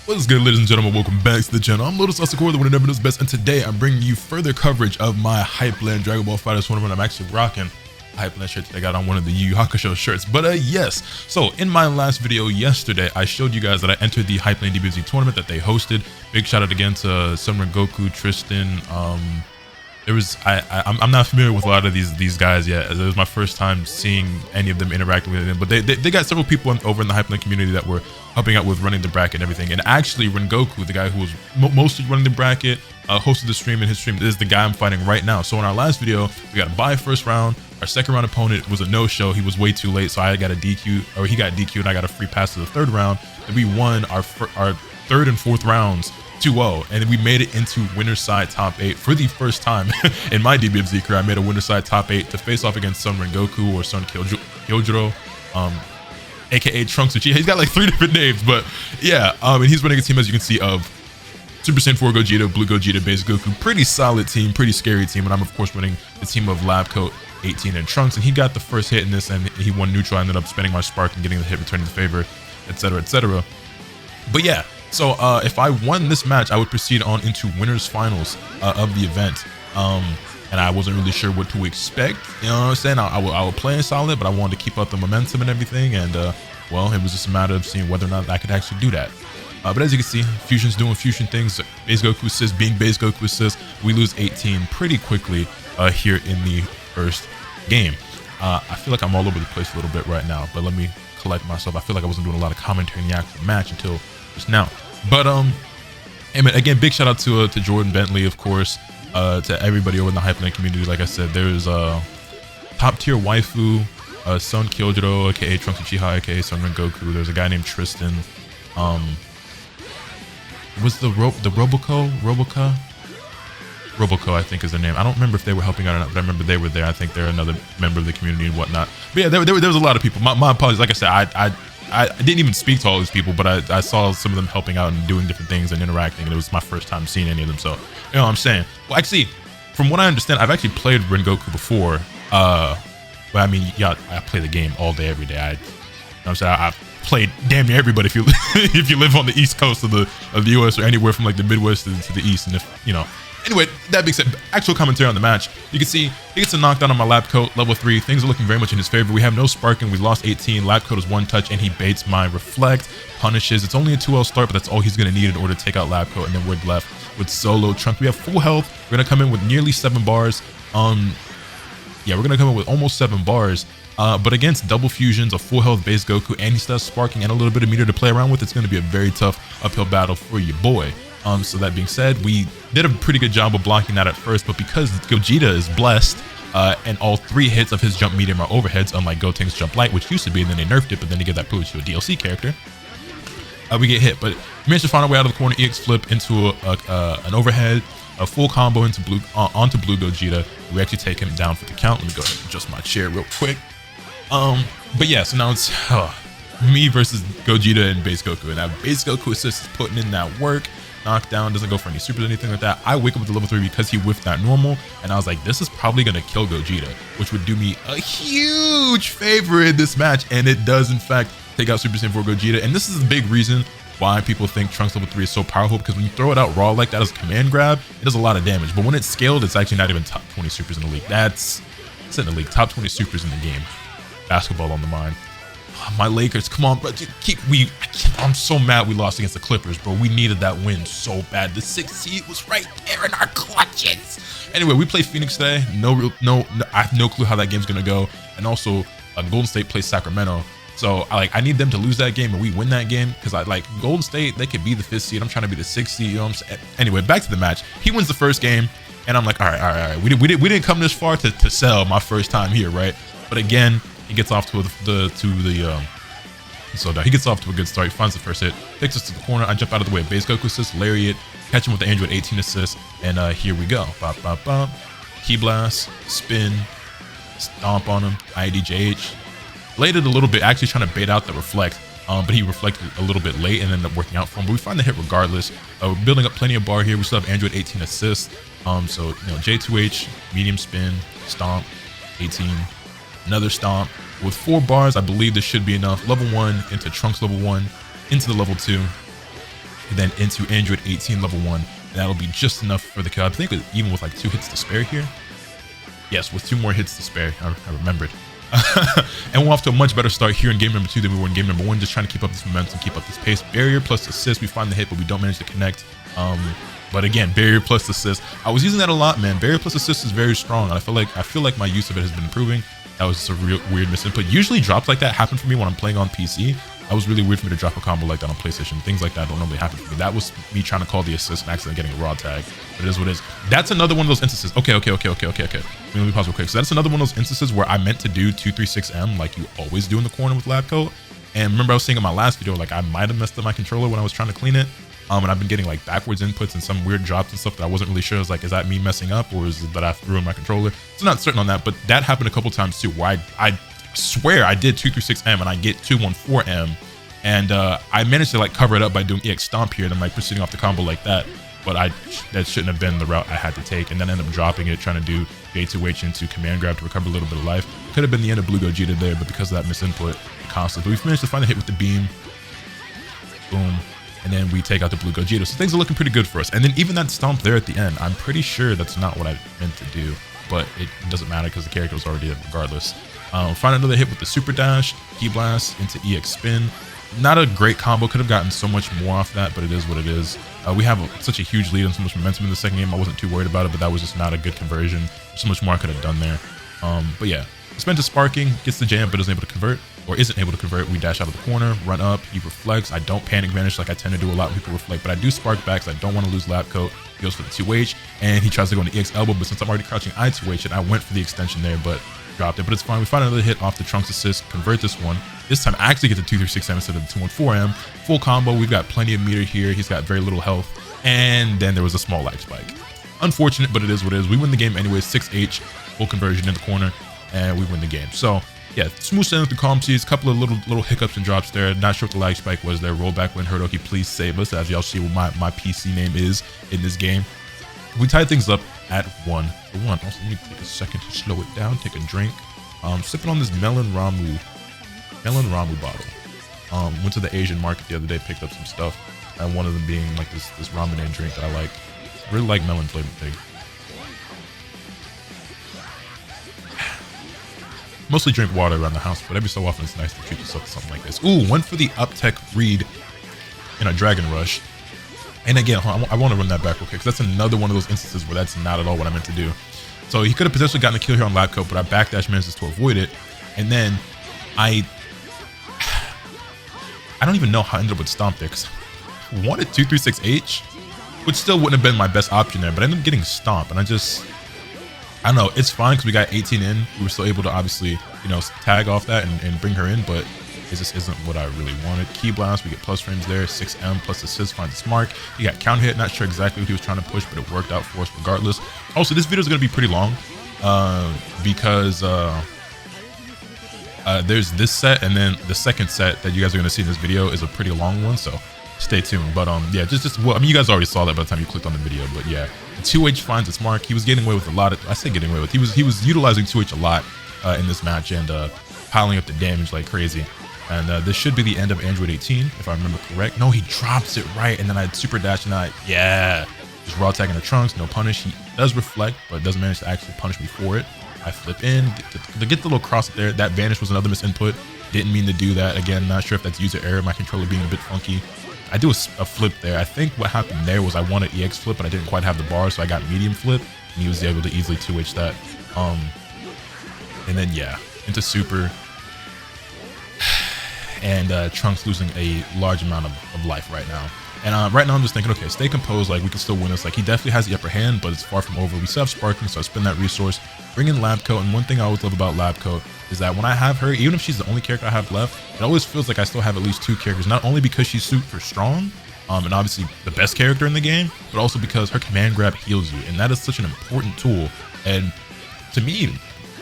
What is good, ladies and gentlemen? Welcome back to the channel. I'm LotusAsakura, the one who never knows best, and today I'm bringing you further coverage of my Hypland Dragon Ball FighterZ tournament. I'm actually rocking a Hypland shirt that I got on one of the Yu Yu Hakusho shirts. But yes, so in my last video yesterday, I showed you guys that I entered the Hypland DBFZ tournament that they hosted. Big shout out again to Summer Goku, Tristan. I'm not familiar with a lot of these guys yet, as it was my first time seeing any of them interacting with them. But they got several people over in the Hypland community that were helping out with running the bracket and everything. And actually, Rengoku, the guy who was mostly running the bracket, hosted the stream, and his stream is the guy I'm fighting right now. So in our last video, we got a bye first round. Our second round opponent was a no-show. He was way too late, so I got a DQ, or he got DQ, and I got a free pass to the third round. And we won our third and fourth rounds 2-0, and we made it into winner's side top 8 for the first time in my DBFZ career. I made a winner's side top 8 to face off against Son Rengoku or Son Kyojuro, aka Trunks Uchiha. He's got like 3 different names, but yeah, and he's running a team, as you can see, of Super Saiyan 4 Gogeta, Blue Gogeta, Base Goku. Pretty solid team, pretty scary team, and I'm of course running the team of Lab Coat, 18, and Trunks, and he got the first hit in this, and he won neutral. I ended up spending my spark and getting the hit, returning the favor, etc., etc. But yeah, so if I won this match, I would proceed on into winners finals of the event. And I wasn't really sure what to expect. You know what I'm saying? I would play solid, but I wanted to keep up the momentum and everything. And well, it was just a matter of seeing whether or not I could actually do that. But as you can see, Fusion's doing Fusion things. Base Goku assist being Base Goku assist. We lose 18 pretty quickly here in the first game. I feel like I'm all over the place a little bit right now, but let me collect myself. I feel like I wasn't doing a lot of commentary in the actual match until just now. But again, big shout out to Jordan Bentley, of course, to everybody over in the Hypland community. Like I said, there's top tier waifu, Son Kyojuro, aka Trunks Uchiha, aka Son Rengoku. There's a guy named Tristan. Was the Roboco, I think is their name. I don't remember if they were helping out or not, but I remember they were there. I think they're another member of the community and whatnot. But yeah, there was a lot of people. My apologies. Like I said, I didn't even speak to all these people, but I saw some of them helping out and doing different things and interacting, and it was my first time seeing any of them. So, you know what I'm saying? Well, actually, from what I understand, I've actually played Rengoku before. But I mean, yeah, I play the game all day, every day. You know what I'm saying? I've played damn near everybody if you if you live on the East Coast of the US, or anywhere from like the Midwest to the East. And if, you know, anyway, that being said, actual commentary on the match. You can see he gets a knockdown on my Lab Coat, level 3. Things are looking very much in his favor. We have no sparking. We lost 18. Lab Coat is 1 touch, and he baits my Reflect, punishes. It's only a 2L start, but that's all he's going to need in order to take out Lab Coat, and then we're left with solo Trunks. We have full health. We're going to come in with nearly 7 bars. Yeah, we're going to come in with almost 7 bars. But against double fusions, a full health Base Goku, and he still has sparking and a little bit of meter to play around with, it's going to be a very tough uphill battle for your boy. So that being said, we did a pretty good job of blocking that at first, but because Gogeta is blessed, and all 3 hits of his jump medium are overheads, unlike Gotenks jump light, which used to be, and then they nerfed it, but then they gave that privilege to a DLC character. We get hit, but we managed to find our way out of the corner, EX flip into an overhead, a full combo into onto Blue Gogeta. We actually take him down for the count. Let me go ahead and adjust my chair real quick. But yeah, so now it's me versus Gogeta and Base Goku, and now Base Goku assist is putting in that work. Knockdown, doesn't go for any supers or anything like that. I wake up with the level 3 because he whiffed that normal, and I was like, this is probably gonna kill Gogeta, which would do me a huge favor in this match, and it does in fact take out Super Saiyan 4 Gogeta. And this is a big reason why people think Trunks level 3 is so powerful, because when you throw it out raw like that as a command grab, it does a lot of damage, but when it's scaled, it's actually not even top 20 supers in the league. It's in the league, top 20 supers in the game. Basketball on the mind. My Lakers, come on, bro. I'm so mad we lost against the Clippers, bro. We needed that win so bad. The 6th seed was right there in our clutches. Anyway, we play Phoenix today. I have no clue how that game's gonna go. And also, Golden State plays Sacramento. So I need them to lose that game and we win that game, because Golden State, they could be the 5th seed. I'm trying to be the 6th seed. You know what I'm saying? Anyway, back to the match. He wins the first game, and I'm like, all right. We didn't come this far to sell my first time here, right? But again, he gets off to he gets off to a good start. He finds the first hit, picks us to the corner. I jump out of the way. Base Goku assist, lariat, catch him with the Android 18 assist, and here we go. Bop, bop, bop. Key blast, spin, stomp on him. IDJH. Bladed a little bit, actually trying to bait out the reflect, but he reflected a little bit late and ended up working out for him. But we find the hit regardless. We're building up plenty of bar here. We still have Android 18 assist. So you know, J2H, medium spin, stomp, 18. Another stomp with 4 bars. I believe this should be enough. Level 1 into Trunks level 1 into the level 2. and then into Android 18 level 1, and that'll be just enough for the kill. I think even with like 2 hits to spare here. Yes, with 2 more hits to spare. I remembered. And we're off to a much better start here in game number 2 than we were in game number 1, just trying to keep up this momentum, keep up this pace. Barrier plus assist, we find the hit, but we don't manage to connect. But again, barrier plus assist, I was using that a lot, man. Barrier plus assist is very strong, and I feel like my use of it has been improving. That was just a real weird misinput. Usually drops like that happen for me when I'm playing on PC. That was really weird for me to drop a combo like that on PlayStation. Things like that don't normally happen for me. That was me trying to call the assist and accidentally getting a raw tag. But it is what it is. That's another one of those instances. Okay. Let me pause real quick. So that's another one of those instances where I meant to do 236M like you always do in the corner with lab coat. And remember I was saying in my last video, like I might have messed up my controller when I was trying to clean it. And I've been getting like backwards inputs and some weird drops and stuff that I wasn't really sure. I was like, is that me messing up or is it that I ruined my controller? So not certain on that, but that happened a couple times too, where I swear I did 236M and I get 214M. And I managed to like cover it up by doing EX Stomp here and I'm like proceeding off the combo like that. But that shouldn't have been the route I had to take. And then end up dropping it, trying to do J2H into command grab to recover a little bit of life. Could have been the end of Blue Gogeta there, but because of that misinput, constantly. But we've managed to find a hit with the beam. Boom. And then we take out the Blue Gogeta. So things are looking pretty good for us. And then even that stomp there at the end, I'm pretty sure that's not what I meant to do. But it doesn't matter because the character was already dead regardless. Find another hit with the Super Dash, Key Blast into EX Spin. Not a great combo. Could have gotten so much more off that, but it is what it is. We have such a huge lead and so much momentum in the second game. I wasn't too worried about it, but that was just not a good conversion. There's so much more I could have done there. But yeah, spent to sparking, gets the jam, but isn't able to convert, or isn't able to convert. We dash out of the corner, run up, he reflects. I don't panic vanish like I tend to do a lot when people reflect, but I do spark back, so I don't want to lose lab coat. He goes for the 2H, and he tries to go into EX elbow, but since I'm already crouching, I 2H it. I went for the extension there, but dropped it, but it's fine. We find another hit off the Trunks assist, convert this one. This time I actually get the 236M instead of the 214M. Full combo, we've got plenty of meter here. He's got very little health. And then there was a small lag spike. Unfortunate, but it is what it is. We win the game anyway, 6H, full conversion in the corner, and we win the game. So yeah, smooth sailing through calm seas, couple of little hiccups and drops there. Not sure what the lag spike was there. Rollback when Herdoki, please save us. As y'all see what my PC name is in this game. We tied things up at 1-1. Also, let me take a second to slow it down, take a drink. Sipping on this melon ramu bottle. Went to the Asian market the other day, picked up some stuff, and one of them being like this ramen drink that I like. Really like melon flavored thing. Mostly drink water around the house, but every so often it's nice to treat yourself to something like this. Ooh, went for the up tech read in a Dragon Rush. And again, I want to run that back real quick, because that's another one of those instances where that's not at all what I meant to do. So he could have potentially gotten a kill here on lab coat, but I backdash manages to avoid it. And then I don't even know how I ended up with Stomp there, because I wanted 236H, which still wouldn't have been my best option there, but I ended up getting Stomp, and I don't know, it's fine because we got 18 in. We were still able to obviously, you know, tag off that and bring her in, but it just isn't what I really wanted. Key Blast, we get plus frames there, 6M plus assist, finds its mark. He got counter hit, not sure exactly what he was trying to push, but it worked out for us regardless. Also, this video is going to be pretty long because there's this set, and then the second set that you guys are going to see in this video is a pretty long one, so stay tuned. But yeah, well, I mean, you guys already saw that by the time you clicked on the video, but yeah, the 2H finds its mark. He was getting away with a lot of, I say getting away with, he was utilizing 2H a lot in this match and piling up the damage like crazy. And this should be the end of Android 18, if I remember correct. No, he drops it right, and then I had Super Dash, and just raw tagging the Trunks, no punish. He does reflect, but doesn't manage to actually punish me for it. I flip in, get the little cross up there. That vanish was another misinput. Didn't mean to do that. Again, not sure if that's user error, my controller being a bit funky. I do a flip there. I think what happened there was I wanted EX flip, but I didn't quite have the bar, so I got medium flip, and he was able to easily 2H that. And then, yeah, into Super. And Trunks losing a large amount of life right now. And right now I'm just thinking, okay, stay composed, like we can still win this. Like he definitely has the upper hand, but it's far from over. We still have Sparking, so I spend that resource, bring in Lab Coat. And one thing I always love about Lab Coat is that when I have her, even if she's the only character I have left, it always feels like I still have at least 2 characters, not only because she's super strong, and obviously the best character in the game, but also because her command grab heals you. And that is such an important tool. And to me,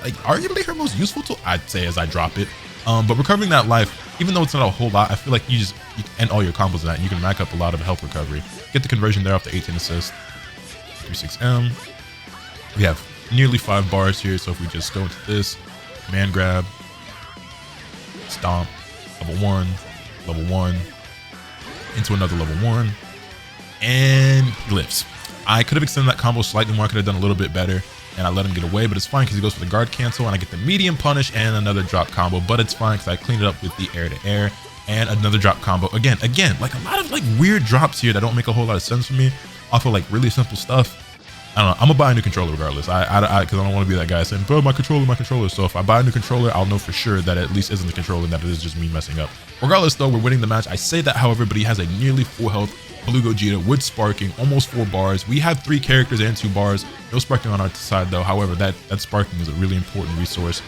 like arguably her most useful tool, I'd say, as I drop it. But recovering that life, even though it's not a whole lot, I feel like you end all your combos in that, and you can rack up a lot of health recovery. Get the conversion there off the 18 assist. 36M. We have nearly 5 bars here, so if we just go into this, command grab, stomp, level 1, into another level 1, and he lives. I could have extended that combo slightly more. I could have done a little bit better, and I let him get away, but it's fine because he goes for the guard cancel, and I get the medium punish and another drop combo, but it's fine because I cleaned it up with the air to air and another drop combo. Again, like a lot of like weird drops here that don't make a whole lot of sense for me off of like really simple stuff. I don't know. I'm gonna buy a new controller regardless. Because I don't want to be that guy saying, bro, my controller. So if I buy a new controller, I'll know for sure that it at least isn't the controller and that it is just me messing up. Regardless, though, we're winning the match. I say that, however, but he has a nearly full health Blue Gogeta with sparking, almost 4 bars. We have 3 characters and 2 bars. No sparking on our side, though. However, that sparking is a really important resource.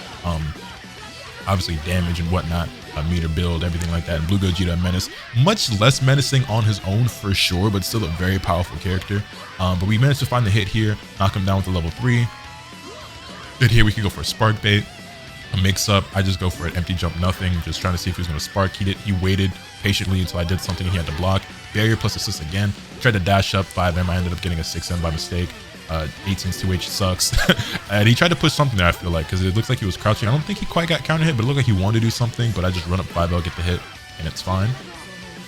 Obviously, damage and whatnot, meter build, everything like that. And Blue Gogeta menace, much less menacing on his own for sure, but still a very powerful character. But we managed to find the hit here, knock him down with a level 3. Then here we can go for a spark bait, a mix up. I just go for an empty jump, nothing, just trying to see if he was going to spark. He waited patiently until I did something and he had to block. Barrier plus assist again. Tried to dash up 5M. I ended up getting a 6M by mistake. 18's 2H sucks. And he tried to push something there, I feel like, because it looks like he was crouching. I don't think he quite got counter hit, but it looked like he wanted to do something, but I just run up 5L, get the hit, and it's fine.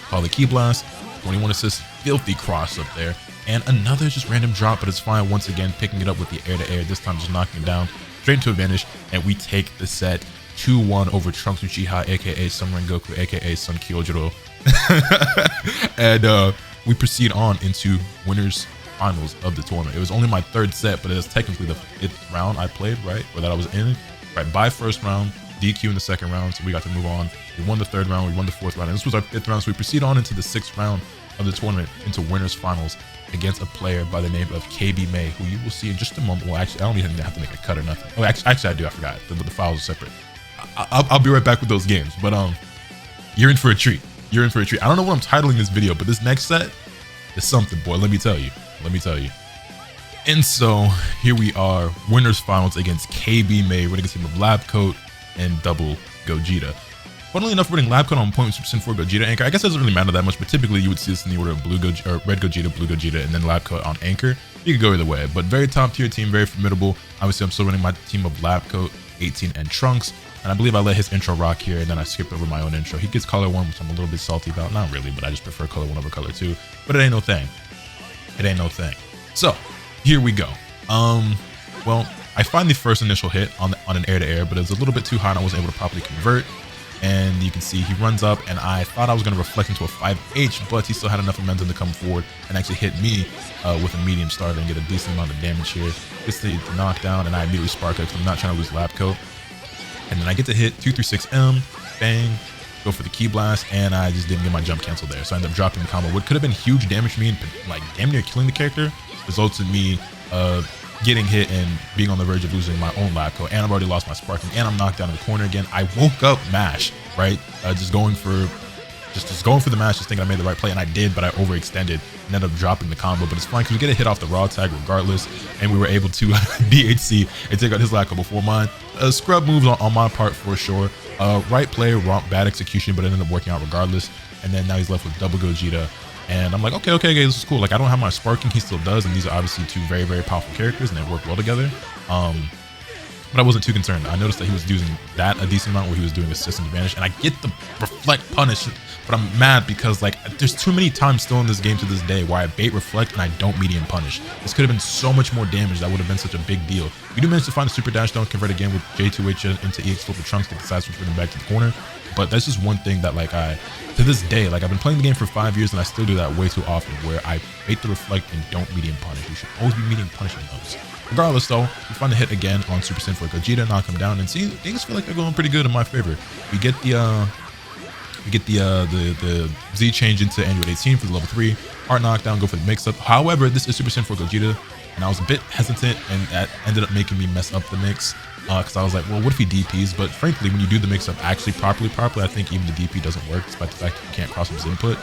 Call the key blast. 21 assists. Filthy cross up there. And another just random drop, but it's fine. Once again, picking it up with the air to air. This time just knocking it down straight into a vanish, and we take the set 2-1 over Trunks Uchiha, aka Sun Rengoku, aka Sun Kyojuro. And we proceed on into winners finals of the tournament. It was only my 3rd set, but it is technically the 5th round I played, right? Or that I was in. Right, by first round, DQ in the 2nd round, so we got to move on. We won the 3rd round, we won the 4th round, and this was our 5th round, so we proceed on into the 6th round of the tournament, into winners finals against a player by the name of KB May, who you will see in just a moment. Well, actually, I don't even have to make a cut or nothing. Oh, actually I do. I forgot. The files are separate. I'll be right back with those games. But you're in for a treat. You're in for a treat. I don't know what I'm titling this video, but this next set is something, boy. Let me tell you. And so here we are, winners finals against KB May, running a team of Lab Coat and Double Gogeta. Funnily enough, running Lab Coat on point with for Gogeta Anchor. I guess it doesn't really matter that much, but typically you would see this in the order of Red Gogeta, Blue Gogeta, and then Lab Coat on Anchor. You could go either way, but very top tier team, very formidable. Obviously, I'm still running my team of Lab Coat, 18, and Trunks. And I believe I let his intro rock here, and then I skipped over my own intro. He gets color 1, which I'm a little bit salty about. Not really, but I just prefer color 1 over color 2. But it ain't no thing. It ain't no thing. So here we go. Well, I find the first initial hit on an air to air, but it was a little bit too high and I wasn't able to properly convert. And you can see he runs up, and I thought I was going to reflect into a 5H, but he still had enough momentum to come forward and actually hit me with a medium starter and get a decent amount of damage here. Gets the knockdown, and I immediately spark it because I'm not trying to lose Lab Coat. And then I get to hit 236M, bang, go for the key blast, and I just didn't get my jump cancel there. So I ended up dropping the combo. What could have been huge damage for me and like damn near killing the character results in me getting hit and being on the verge of losing my own Lab Coat. And I've already lost my sparking, and I'm knocked down in the corner again. I woke up mash, right? Just going for the mash, just thinking I made the right play, and I did, but I overextended and ended up dropping the combo. But it's fine because we get a hit off the raw tag regardless, and we were able to DHC and take out his Lab Coat before mine. Scrub moves on my part for sure. Right play, wrong, bad execution, but it ended up working out regardless. And then now he's left with Double Gogeta. And I'm like, okay, this is cool. Like, I don't have my sparking, he still does, and these are obviously 2 very, very powerful characters, and they work well together. But I wasn't too concerned. I noticed that he was using that a decent amount where he was doing assist and advantage, and I get the reflect punish, but I'm mad because like there's too many times still in this game to this day where I bait reflect and I don't medium punish. This could have been so much more damage. That would have been such a big deal. We do manage to find a super dash, don't convert again with J2H into EX flip with Trunks to decide to bring him back to the corner. But that's just one thing that like to this day, like I've been playing the game for 5 years and I still do that way too often where I bait the reflect and don't medium punish. You should always be medium punishing those. Regardless though, we find the hit again on Super Saiyan for Gogeta, knock him down, and see, things feel like they're going pretty good in my favor. We get the Z change into Android 18 for the level 3, hard knockdown, go for the mix up. However, this is Super Saiyan for Gogeta, and I was a bit hesitant, and that ended up making me mess up the mix. Because I was like, well, what if he DPs? But frankly, when you do the mix up actually properly, I think even the DP doesn't work, despite the fact that you can't cross his input.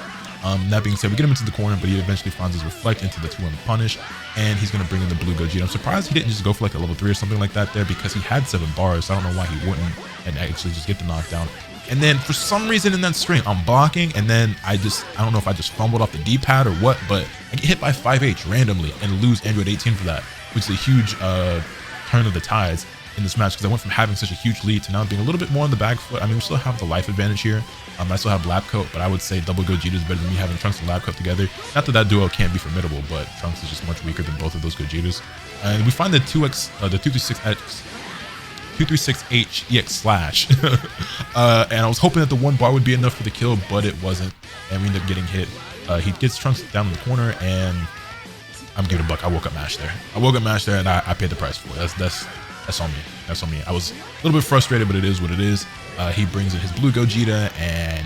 That being said, we get him into the corner, but he eventually finds his reflect into the 2-1 punish, and he's going to bring in the Blue Gogeta. I'm surprised he didn't just go for like a level 3 or something like that there, because he had 7 bars, so I don't know why he wouldn't and actually just get the knockdown. And then for some reason in that string, I'm blocking, and then I don't know if I just fumbled off the D-pad or what, but I get hit by 5H randomly and lose Android 18 for that, which is a huge turn of the tides. in this match, because I went from having such a huge lead to now being a little bit more on the back foot. I mean, we still have the life advantage here. I still have Lab Coat, but I would say double Gogeta is better than me having Trunks and Lab Coat together. Not that that duo can't be formidable, but Trunks is just much weaker than both of those Gogetas. And we find the 236H EX Slash. And I was hoping that the one bar would be enough for the kill, but it wasn't. And we end up getting hit. He gets Trunks down in the corner, and I'm giving a buck. I woke up mashed there. And I paid the price for it. That's on me. That's on me. I was a little bit frustrated, but it is what it is. He brings in his blue Gogeta, and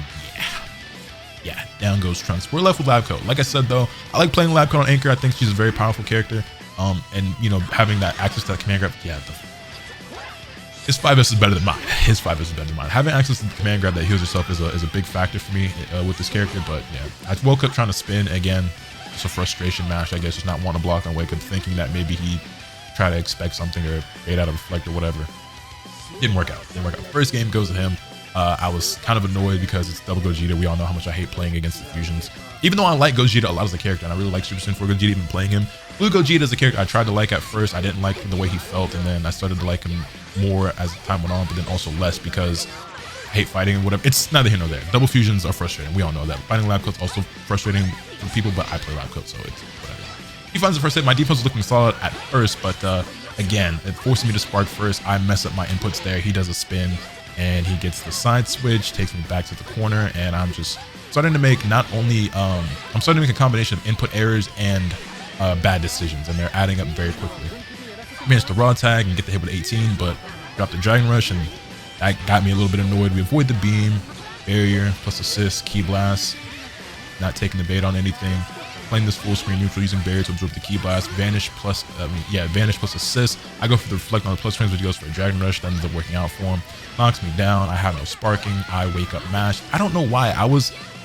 yeah, down goes Trunks. We're left with Lab Coat. Like I said, though, I like playing Lab Coat on Anchor. I think she's a very powerful character. And you know, having that access to that command grab, yeah, his 5S is better than mine. Having access to the command grab that heals yourself is a big factor for me with this character. But yeah, I woke up trying to spin again. It's a frustration match, I guess, just not want to block and wake up thinking that maybe he try to expect something or bait out a reflect or whatever. Didn't work out. First game goes to him. I was kind of annoyed because it's double Gogeta. We all know how much I hate playing against the fusions. Even though I like Gogeta a lot as a character, and I really like Super Saiyan 4 Gogeta, even playing him. Blue Gogeta is a character I tried to like at first. I didn't like the way he felt, and then I started to like him more as time went on, but then also less because I hate fighting and whatever. It's neither here nor there. Double fusions are frustrating. We all know that. Fighting Lab Coat's also frustrating for people, but I play Lab Coat, so it's whatever. He finds the first hit. My defense was looking solid at first, but again, it forced me to spark first. I mess up my inputs there. He does a spin, and he gets the side switch, takes me back to the corner, and I'm just starting to make not only I'm starting to make a combination of input errors and bad decisions, and they're adding up very quickly. Managed to raw tag and get the hit with 18, but dropped the Dragon Rush, and that got me a little bit annoyed. We avoid the beam, barrier, plus assist, key blast, not taking the bait on anything. Playing this full screen neutral using barrier to absorb the key blast, vanish plus assist. I go for the reflect on the plus frames, but he goes for a Dragon Rush. That ends up working out for him. Knocks me down. I have no sparking. I wake up mashed. I don't know why.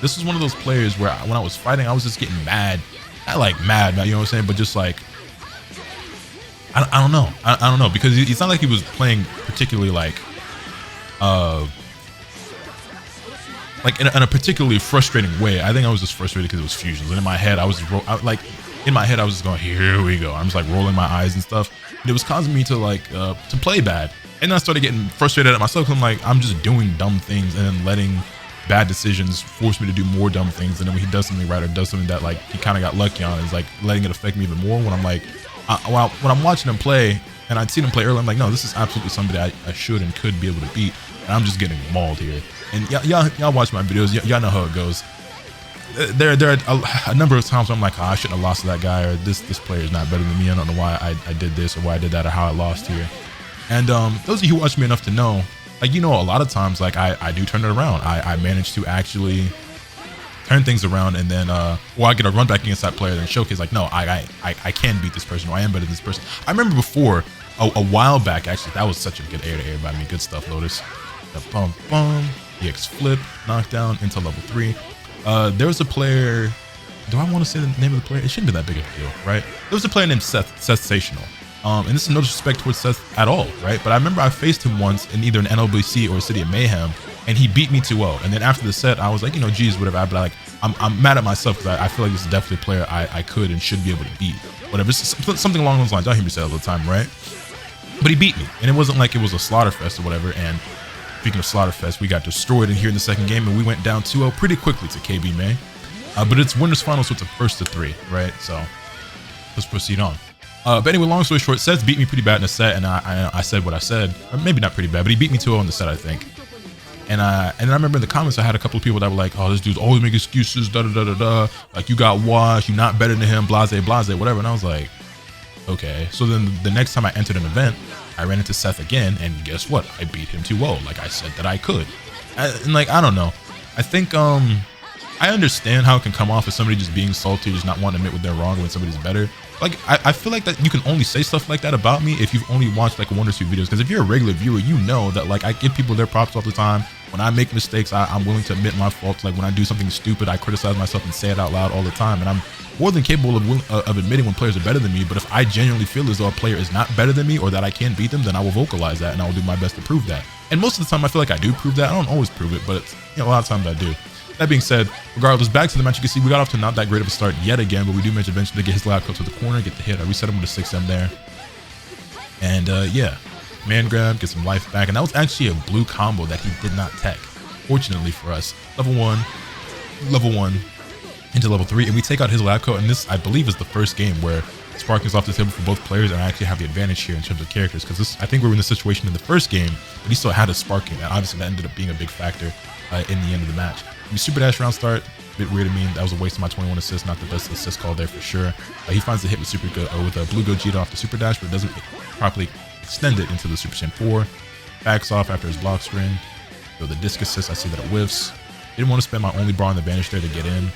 This was one of those players where when I was fighting, I was just getting mad. Not like mad, you know what I'm saying, but just like I don't know. I don't know, because it's not like he was playing particularly like in a particularly frustrating way. I think I was just frustrated because it was fusions, and in my head I was just going, here we go. I'm just like rolling my eyes and stuff, and it was causing me to like to play bad. And then I started getting frustrated at myself. I'm like, I'm just doing dumb things and then letting bad decisions force me to do more dumb things. And then when he does something right or does something that like he kind of got lucky on, is like letting it affect me even more. When I'm like, when I'm watching him play and I'd seen him play earlier, I'm like, no, this is absolutely somebody I should and could be able to beat. And I'm just getting mauled here. And y'all watch my videos. Y'all know how it goes. There are a number of times where I'm like, oh, I shouldn't have lost to that guy, or this player is not better than me. I don't know why I did this or why I did that or how I lost here. And those of you who watch me enough to know, like, you know, a lot of times, like, I do turn it around. I manage to actually turn things around, and then or I get a run back against that player and showcase like, no, I can beat this person, or I am better than this person. I remember before a while back, actually, that was such a good air to air by me. Good stuff, Lotus. The bum bum, EX flip, knockdown into level 3. There was a player. Do I want to say the name of the player? It shouldn't be that big of a deal, right? There was a player named Sensational. And this is no disrespect towards Seth at all, right? But I remember I faced him once in either an NLBC or City of Mayhem, and he beat me 2-0. And then after the set, I was like, you know, geez, whatever. But I'm mad at myself because I feel like this is definitely a player I could and should be able to beat. Whatever, it's something along those lines. Y'all hear me say that all the time, right? But he beat me, and it wasn't like it was a Slaughterfest or whatever. And speaking of Slaughterfest, we got destroyed in here in the second game, and we went down 2-0 pretty quickly to KB May. But it's winners final, so it's a 1-3, right? So let's proceed on. But anyway, long story short, Seth beat me pretty bad in the set, and I said what I said. Or maybe not pretty bad, but he beat me 2-0 in the set, I think. And then I remember in the comments, I had a couple of people that were like, oh, this dude's always making excuses, da-da-da-da-da. Like, you got washed, you're not better than him, blase, blase, whatever. And I was like, okay. So then the next time I entered an event, I ran into Seth again, and guess what? I beat him 2-0, like I said that I could. And like, I don't know. I think, I understand how it can come off as somebody just being salty, just not wanting to admit when they're wrong when somebody's better. Like, I feel like that you can only say stuff like that about me if you've only watched like 1 or 2 videos. Because if you're a regular viewer, you know that like I give people their props all the time. When I make mistakes, I'm willing to admit my faults. Like when I do something stupid, I criticize myself and say it out loud all the time. And I'm more than capable of admitting when players are better than me. But if I genuinely feel as though a player is not better than me or that I can't beat them, then I will vocalize that and I will do my best to prove that. And most of the time, I feel like I do prove that. I don't always prove it, but it's, you know, a lot of times I do. That being said, regardless, back to the match, you can see we got off to not that great of a start yet again, but we do manage eventually to get his Lab Coat to the corner, get the hit. I reset him with a 6M there. And yeah, command grab, get some life back, and that was actually a blue combo that he did not tech. Fortunately for us, level 1 into level 3, and we take out his lab coat, and this, I believe, is the first game where sparking is off the table for both players, and I actually have the advantage here in terms of characters, because this, I think we were in this situation in the first game, but he still had his sparking, and obviously that ended up being a big factor in the end of the match. We super dash round start, a bit weird to me. That was a waste of my 21 assists, not the best assist call there for sure. He finds the hit with super good with a blue Gogeta off the super dash, but doesn't properly extend it into the Super Saiyan 4. Backs off after his block string. So the disc assist, I see that it whiffs. Didn't want to spend my only bar on the vanish there to get in.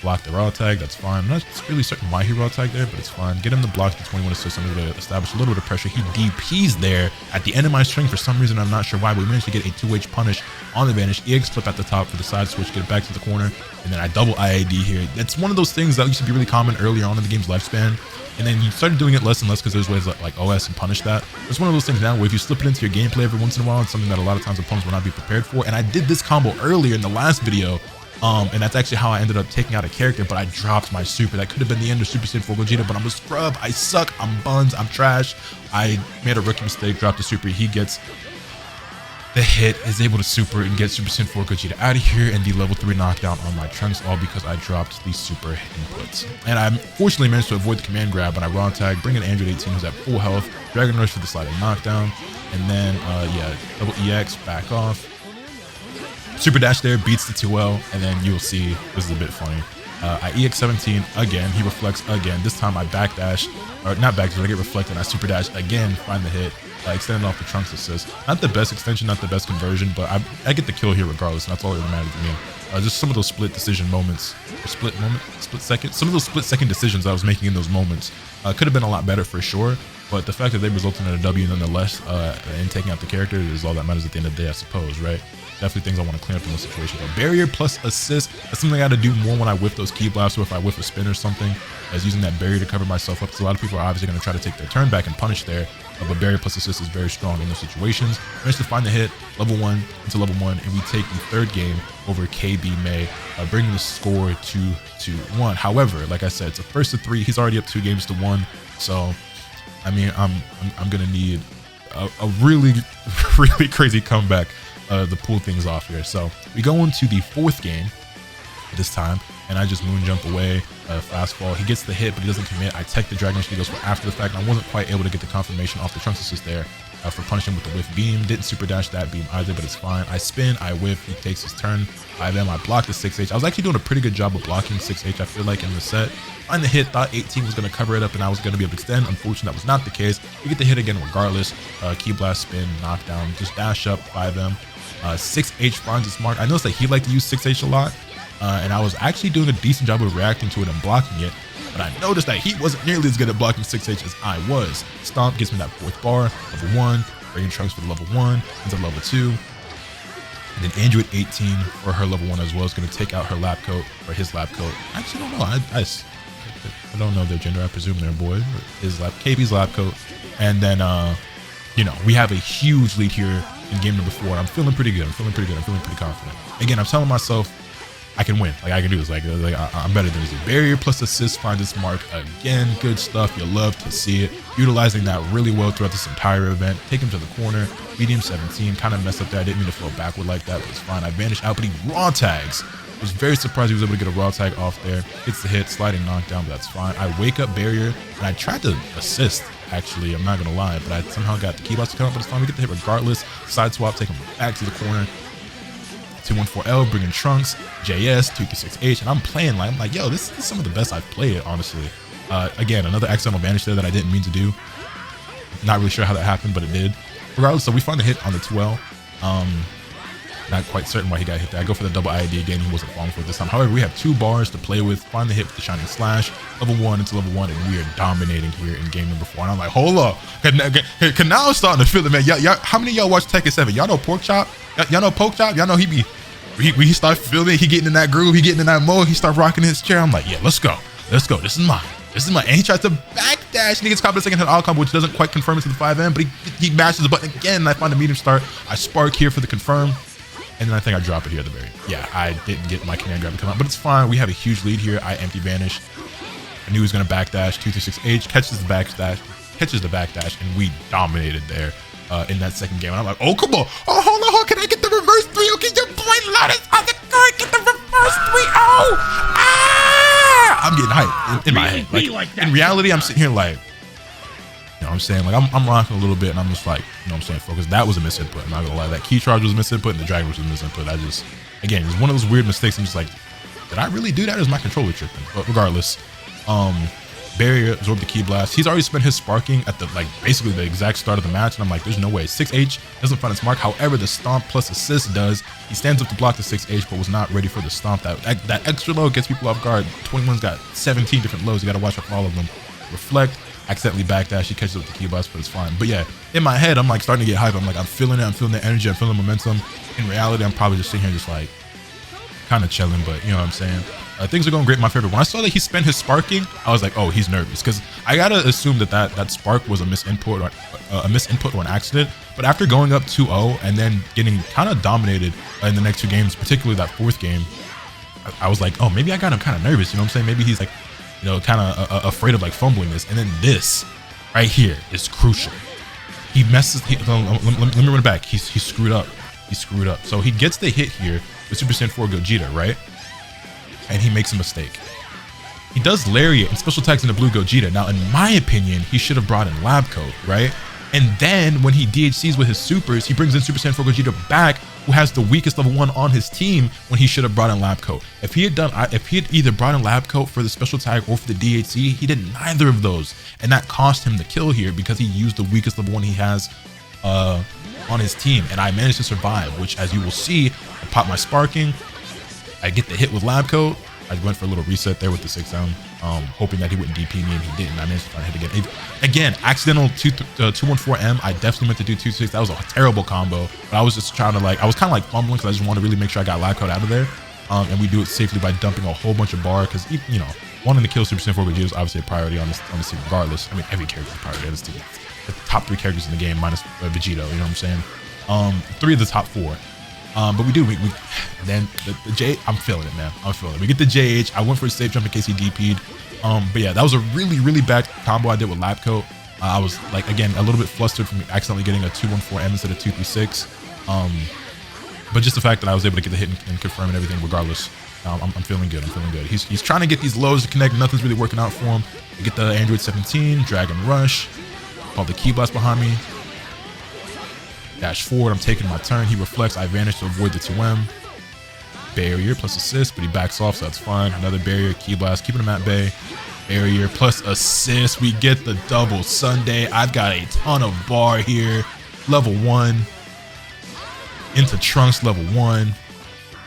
Block the raw tag, that's fine. I'm not really certain why he raw tagged there, but it's fine. Get him to block the 21 assist. I'm able to establish a little bit of pressure. He DPs there at the end of my string for some reason. I'm not sure why. We managed to get a 2H punish on the vanish. EX flip at the top for the side switch, get it back to the corner, and then I double IAD here. That's one of those things that used to be really common earlier on in the game's lifespan. And then you started doing it less and less because there's ways like OS and punish that. It's one of those things now where if you slip it into your gameplay every once in a while, it's something that a lot of times opponents will not be prepared for. And I did this combo earlier in the last video. And that's actually how I ended up taking out a character, but I dropped my super. That could have been the end of Super Saiyan 4 Gogeta, but I'm a scrub. I suck. I'm buns. I'm trash. I made a rookie mistake, dropped the super. He gets the hit, is able to super and get Super Saiyan 4 Gogeta out of here, and the level 3 knockdown on my Trunks, all because I dropped the super inputs. And I fortunately managed to avoid the command grab, and I raw tag, bring in Android 18, who's at full health, Dragon Rush for the sliding knockdown, and then, yeah, double EX, back off. Super dash there, beats the 2L, and then you'll see, this is a bit funny. I EX 17 again, he reflects again. This time I backdash, or not backdash, but I get reflected, and I super dash again, find the hit, extend off the Trunks assist. Not the best extension, not the best conversion, but I get the kill here regardless, and that's all that matters to me. Just some of those split decision moments, or split second, some of those split second decisions I was making in those moments could have been a lot better for sure. But the fact that they resulted in a W nonetheless, and taking out the character is all that matters at the end of the day, I suppose, right? Definitely things I want to clean up in this situation. But barrier plus assist, that's something I got to do more when I whiff those key blasts, or if I whiff a spin or something, as using that barrier to cover myself up. Because a lot of people are obviously going to try to take their turn back and punish there. But barrier plus assist is very strong in those situations. Managed to find the hit, level 1 into level 1, and we take the third game over KB May, bringing the score to 2-1. However, like I said, it's a first to 3. He's already up 2 games to 1. So, I mean, I'm gonna need a really crazy comeback to pull things off here. So we go into the 4th game this time, and I just moon jump away, fast fall. He gets the hit, but he doesn't commit. I tech the Dragon Rush, he goes for after the fact, and I wasn't quite able to get the confirmation off the Trunks assist there for punishing with the whiff beam. Didn't super dash that beam either, but it's fine. I spin, I whiff, he takes his turn. I block the 6H. I was actually doing a pretty good job of blocking 6H, I feel like, in the set. Find the hit, thought 18 was going to cover it up and I was going to be able to extend. Unfortunately, that was not the case. We get the hit again regardless. Key blast, spin, knockdown, just dash up, 5M. 6H finds its mark. I noticed that he liked to use 6H a lot, and I was actually doing a decent job of reacting to it and blocking it, but I noticed that he wasn't nearly as good at blocking 6H as I was. Stomp gets me that 4th bar, level 1, bringing Trunks for the level 1 into level 2. And then Android 18 for her level 1 as well is going to take out her lab coat, or his lab coat. Actually, I don't know. I don't know their gender. I presume they're boy. His lab, KB's lab coat. And then, you know, we have a huge lead here in game number 4. I'm feeling pretty good. I'm feeling pretty confident. Again, I'm telling myself I can win. Like, I can do this. Like I'm better than this. Barrier plus assist finds its mark again. Good stuff. You love to see it. Utilizing that really well throughout this entire event. Take him to the corner. Medium 17. Kind of messed up there. I didn't mean to flow backward like that, but it's fine. I vanished out, but he raw tags. I was very surprised he was able to get a raw tag off there. Hits the hit, sliding knockdown, but that's fine. I wake up barrier, and I tried to assist, actually. I'm not going to lie, but I somehow got the key blast to come up, but it's fine. We get the hit regardless. Side swap, take him back to the corner. 214L, bringing Trunks, JS, 236H, and I'm playing like, I'm like, yo, this is some of the best I've played, honestly. Again, another accidental banish there that I didn't mean to do. Not really sure how that happened, but it did. Regardless, so we find the hit on the 2L. Not quite certain why he got hit there. I go for the double IAD again. He wasn't falling for it this time. However, we have 2 bars to play with. Find the hit with the Shining Slash. Level 1 into level 1, and we are dominating here in game number 4. And I'm like, hold up. Now I'm starting to feel it, man. Y'all, how many of y'all watch Tekken 7? Y'all know Pork Chop? Y'all know Poke Chop? Y'all know he start feeling it. He getting in that groove. He getting in that mode. He start rocking his chair. I'm like, yeah, let's go. Let's go. This is mine. And he tries to backdash, and he gets caught in the second hit all combo, which doesn't quite confirm it to the 5M, but he mashes the button again, and I find a medium start. I spark here for the confirm. And then I think I drop it here at the very end. Yeah, I didn't get my command grab to come out, but it's fine. We have a huge lead here. I empty vanish. I knew he was going to backdash. 236H catches the backdash, and we dominated there. in that second game. And I'm like, oh, come on. Oh, hold on. Can I get the reverse 3-0? Can your boy LotusAsakura get the reverse 3-0? Ah! I'm getting hyped in my head. Like, in reality, I'm sitting here like, you know what I'm saying? Like, I'm rocking a little bit, and I'm just like, you know what I'm saying, focus. That was a misinput. I'm not gonna lie. That key charge was a misinput, and the Dragon Rush was a misinput. Again, it's one of those weird mistakes. I'm just like, did I really do that? Or is my controller tripping? But regardless, barrier, absorb the key blast. He's already spent his sparking at the, like, basically the exact start of the match, and I'm like, there's no way. 6H doesn't find its mark. However, the stomp plus assist does. He stands up to block the 6H, but was not ready for the stomp. That extra low gets people off guard. 21's got 17 different lows. You got to watch out for all of them. Reflect, accidentally backdash. He catches up with the key blast, but it's fine. But yeah, in my head, I'm like starting to get hyped. I'm like, I'm feeling it. I'm feeling the energy. I'm feeling the momentum. In reality, I'm probably just sitting here just like kind of chilling, but you know what I'm saying? Things are going great in my favor. When I saw that he spent his sparking, I was like, oh, he's nervous, because I gotta assume that spark was a misinput or an accident. But after going up 2-0 and then getting kind of dominated in the next two games, particularly that fourth game, I was like, oh, maybe I got him kind of nervous. You know what I'm saying? Maybe he's like, you know, kind of afraid of like fumbling this. And then this right here is crucial. He messes. Let me run it back. He screwed up. He screwed up. So he gets the hit here with Super Saiyan 4 Gogeta, right? And he makes a mistake. He does Lariat and special attacks in the blue Gogeta. Now, in my opinion, he should have brought in Lab Coat, right? And then when he DHCs with his supers, he brings in Super Saiyan 4 Gogeta back, who has the weakest level 1 on his team, when he should have brought in Lab Coat. If he had either brought in Lab Coat for the special attack or for the DHC, he did neither of those. And that cost him the kill here because he used the weakest level 1 he has on his team. And I managed to survive, which, as you will see, I pop my sparking. I get the hit with Lab Coat. I went for a little reset there with the 6-down, hoping that he wouldn't DP me, and he didn't. I managed to find a hit again. Again, accidental 214M. I definitely meant to do 2-6. That was a terrible combo, but I was just trying to I was kind of like fumbling because I just wanted to really make sure I got Lab Coat out of there. And we do it safely by dumping a whole bunch of bar, because, you know, wanting to kill Super Saiyan 4 Gogeta is obviously a priority on this team regardless. I mean, every character is a priority on this team. The top 3 characters in the game minus Vegito, you know what I'm saying? 3 of the top 4. But we then the J, I'm feeling it, man. I'm feeling it. We get the JH. I went for a safe jump in case he DP'd. But yeah, that was a really, really bad combo I did with Lab Coat. I was like, again, a little bit flustered from accidentally getting a 214M instead of 236. But just the fact that I was able to get the hit and confirm and everything, regardless, I'm feeling good. I'm feeling good. He's trying to get these lows to connect. Nothing's really working out for him. I get the Android 17, Dragon Rush, all the key blast behind me. Dash forward, I'm taking my turn. He reflects, I vanish to avoid the 2M. Barrier plus assist, but he backs off, so that's fine. Another barrier, key blast, keeping him at bay. Barrier plus assist, we get the double Sunday. I've got a ton of bar here. Level 1. Into Trunks, level 1.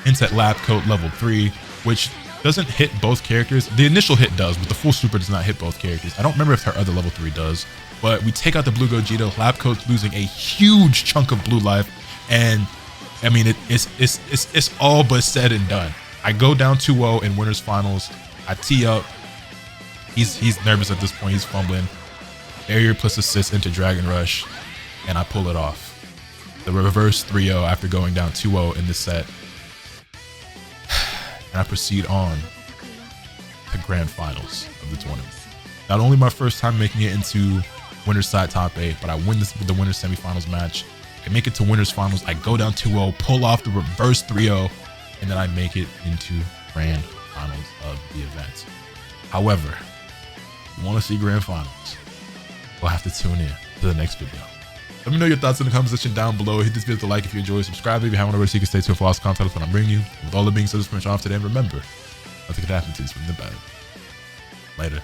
Into Lab Coat, level 3, which doesn't hit both characters. The initial hit does, but the full super does not hit both characters. I don't remember if her other level 3 does. But we take out the blue Gogeta. Lab Coat's losing a huge chunk of blue life, and I mean it's all but said and done. I go down 2-0 in winners finals. I tee up. He's nervous at this point. He's fumbling. Barrier plus assist into Dragon Rush, and I pull it off. The reverse 3-0 after going down 2-0 in this set, and I proceed on to grand finals of the tournament. Not only my first time making it into winners side top 8, but I win this with the winners semifinals match. I make it to winners finals. I go down 2-0, pull off the reverse 3-0, and then I make it into grand finals of the event. However, if you want to see grand finals, we'll have to tune in to the next video. Let me know your thoughts in the comment section down below. Hit this video with a like if you enjoyed. Subscribe if you haven't already, so you can stay tuned for all content that's what I'm bringing you. With all that being said, this is off today, and remember, nothing could happen to you from the bad. Later.